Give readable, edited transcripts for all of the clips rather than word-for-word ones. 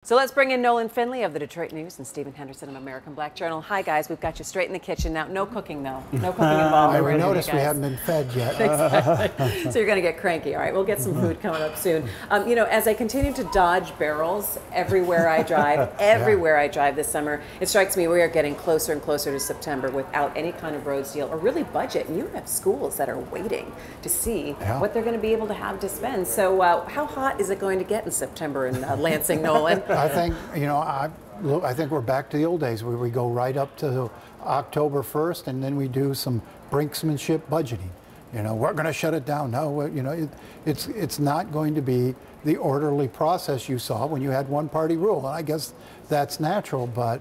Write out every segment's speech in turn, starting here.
So let's bring in Nolan Finley of the Detroit News and Stephen Henderson of American Black Journal. Hi, guys. We've got you straight in the kitchen now. No cooking, though. No cooking involved. I noticed we haven't been fed yet. Exactly. So you're going to get cranky. All right, we'll get some food coming up soon. You know, as I continue to dodge barrels everywhere I drive, I drive this summer, it strikes me we are getting closer and closer to September without any kind of roads deal or really budget. And you have schools that are waiting to see what they're going to be able to have to spend. So how hot is it going to get in September in Lansing, Nolan? I think, you know, I think we're back to the old days where we go right up to October 1st and then we do some brinksmanship budgeting. You know, we're going to shut it down. No, you know, it's not going to be the orderly process you saw when you had one-party rule. And I guess that's natural, but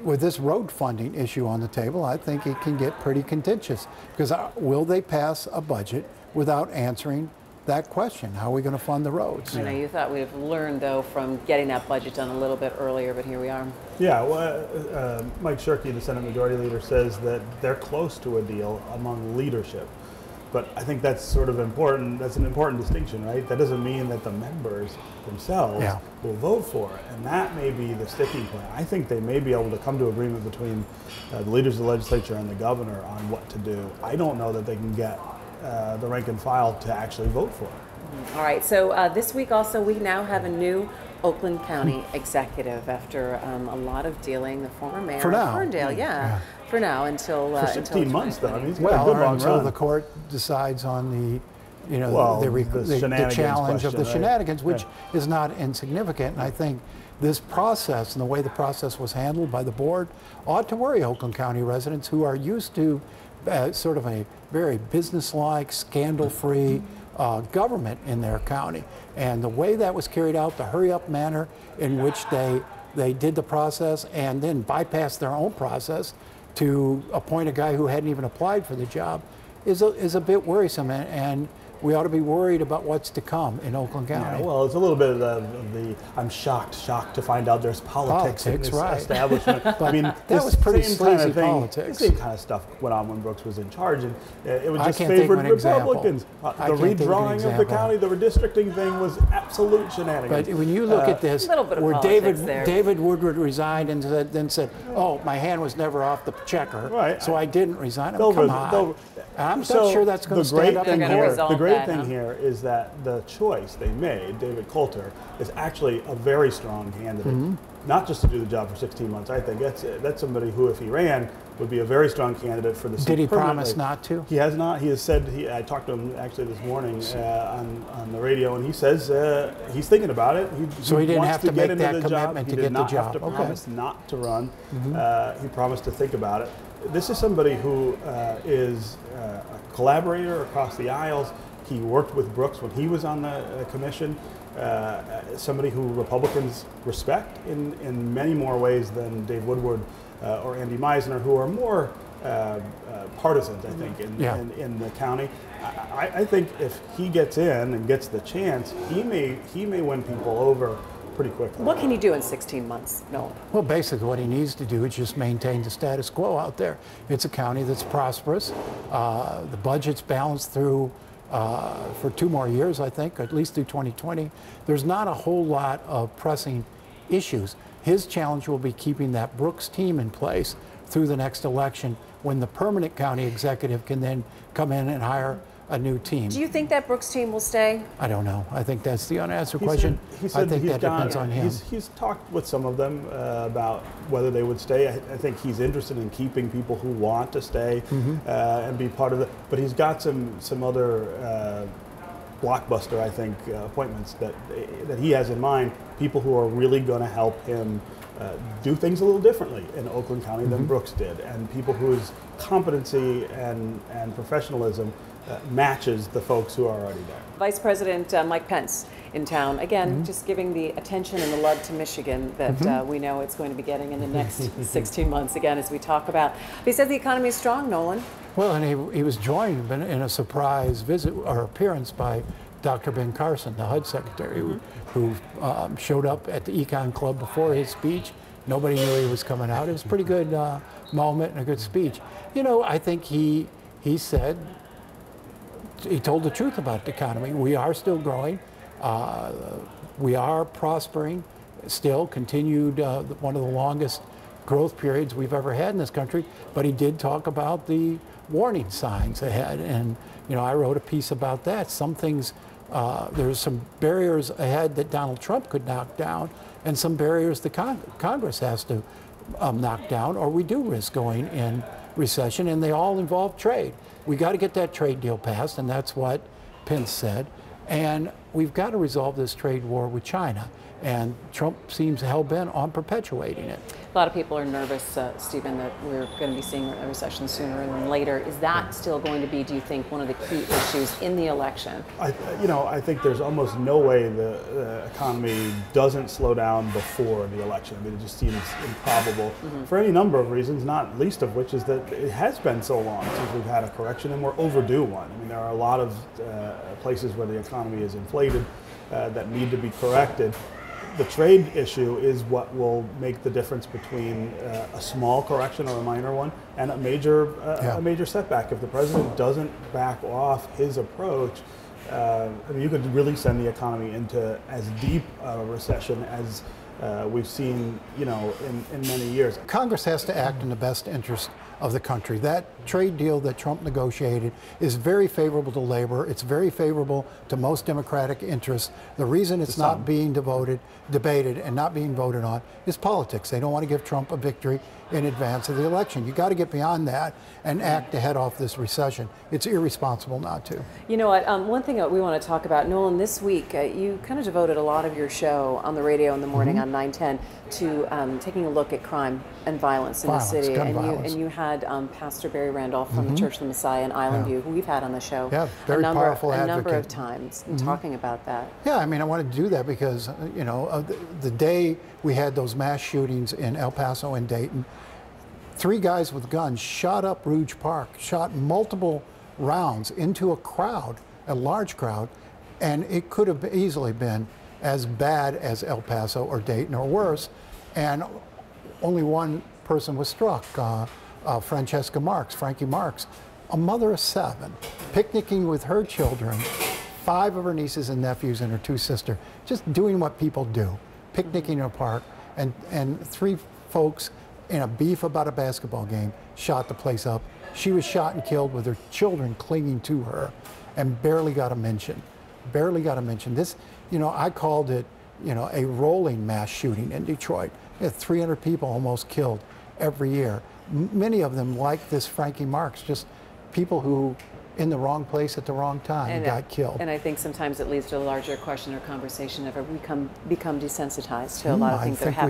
with this road funding issue on the table, I think it can get pretty contentious because will they pass a budget without answering that question? How are we going to fund the roads? I know you thought we'd have learned, though, from getting that budget done a little bit earlier, but here we are. Yeah, well, Mike Shirkey, the Senate Majority Leader, says that they're close to a deal among leadership. But I think that's sort of important. That's an important distinction, right? That doesn't mean that the members themselves will vote for it. And that may be the sticking point. I think they may be able to come to agreement between the leaders of the legislature and the governor on what to do. I don't know that they can get the rank and file to actually vote for it. All right, so this week also we now have a new Oakland County Executive after a lot of dealing. The former mayor of Ferndale, for now until for 16 months though. I mean, he's got a good long until run. The court decides on the, you know, the challenge of the shenanigans, which is not insignificant. And I think this process and the way the process was handled by the board ought to worry Oakland County residents who are used to sort of a very business-like, scandal-free government in their county. And the way that was carried out, the hurry-up manner in which they did the process and then bypassed their own process to appoint a guy who hadn't even applied for the job is a bit worrisome. And we ought to be worried about what's to come in Oakland County. Yeah, well, it's a little bit of the I'm shocked to find out there's politics in this establishment. I mean, that was pretty sleazy politics. The same kind of stuff went on when Brooks was in charge, and it was just favored Republicans. The redrawing of the county, the redistricting thing was absolute shenanigans. But when you look at this, where David Woodward resigned and then said, "Oh, my hand was never off the checker, so I didn't resign." I mean, come on. I'm not sure that's going to stand up in court. The great thing here is that the choice they made, David Coulter, is actually a very strong candidate. Not just to do the job for 16 months. I think that's somebody who, if he ran, would be a very strong candidate for the seat. Did he promise not to? He has not. He has said. I talked to him actually this morning on the radio, and he says he's thinking about it. So he didn't have to make that commitment to get the job. He did not have to promise not to run. He promised to think about it. This is somebody who is a collaborator across the aisles. He worked with Brooks when he was on the commission. Somebody who Republicans respect in many more ways than Dave Woodward or Andy Meisner, who are more partisans, I think, in the county. I think if he gets in and gets the chance, he may win people over pretty quickly. What can he do in 16 months? No. Well, basically what he needs to do is just maintain the status quo out there. It's a county that's prosperous. The budget's balanced through for 2 more years, I think, at least through 2020. There's not a whole lot of pressing issues. His challenge will be keeping that Brooks team in place through the next election when the permanent county executive can then come in and hire a new team. Do you think that Brooks team will stay? I don't know. I think that's the unanswered question. I think that depends on him. He's talked with some of them about whether they would stay. I think he's interested in keeping people who want to stay and be part of it. But he's got some other blockbuster, I think, appointments that he has in mind. People who are really going to help him do things a little differently in Oakland County than Brooks did, and people whose competency and professionalism matches the folks who are already there. Vice President Mike Pence in town, again, just giving the attention and the love to Michigan that we know it's going to be getting in the next 16 months, again, as we talk about. But he said the economy is strong, Nolan. Well, and he was joined in a surprise visit or appearance by Dr. Ben Carson, the HUD secretary, who showed up at the Econ Club before his speech. Nobody knew he was coming out. It was a pretty good moment and a good speech. You know, I think he said, he told the truth about the economy. We are still growing. We are prospering. still continued one of the longest growth periods we've ever had in this country, but he did talk about the warning signs ahead. And, you know, I wrote a piece about that. Some things, there's some barriers ahead that Donald Trump could knock down, and some barriers the Congress has to knock down, or we do risk going in recession, and they all involve trade. We got to get that trade deal passed, and that's what Pence said. And we've got to resolve this trade war with China. And Trump seems hell-bent on perpetuating it. A lot of people are nervous, Stephen, that we're going to be seeing a recession sooner than later. Is that still going to be, do you think, one of the key issues in the election? I think there's almost no way the economy doesn't slow down before the election. I mean, it just seems improbable for any number of reasons, not least of which is that it has been so long since we've had a correction, and we're overdue one. I mean, there are a lot of places where the economy is inflated that need to be corrected. The trade issue is what will make the difference between a small correction or a minor one and a major setback. If the president doesn't back off his approach, I mean, you could really send the economy into as deep a recession as we've seen, you know, in many years. Congress has to act in the best interest of the country. That trade deal that Trump negotiated is very favorable to labor. It's very favorable to most Democratic interests. The reason it's not being debated and not being voted on is politics. They don't want to give Trump a victory in advance of the election. You got to get beyond that and act to head off this recession. It's irresponsible not to. You know what, one thing that we want to talk about, Nolan, this week you kind of devoted a lot of your show on the radio in the morning on 910 to taking a look at crime and violence in the city. And you had Pastor Barry Randolph from the Church of the Messiah in Island View, who we've had on the show very powerful advocate. A number of times talking about that. Yeah, I mean, I wanted to do that because, you know, the day we had those mass shootings in El Paso and Dayton, 3 guys with guns shot up Rouge Park, shot multiple rounds into a crowd, a large crowd, and it could have easily been as bad as El Paso or Dayton or worse, and only one person was struck, Frankie Marks, a mother of 7, picnicking with her children, 5 of her nieces and nephews and her 2 sisters, just doing what people do, picnicking in a park, and 3 folks in a beef about a basketball game shot the place up. She was shot and killed with her children clinging to her and barely got a mention. Barely got a mention. This, you know, I called it, you know, a rolling mass shooting in Detroit. 300 people almost killed every year. Many of them, like this Frankie Marks, just people who in the wrong place at the wrong time and got killed. And I think sometimes it leads to a larger question or conversation of, have we become desensitized to a lot of things that happen.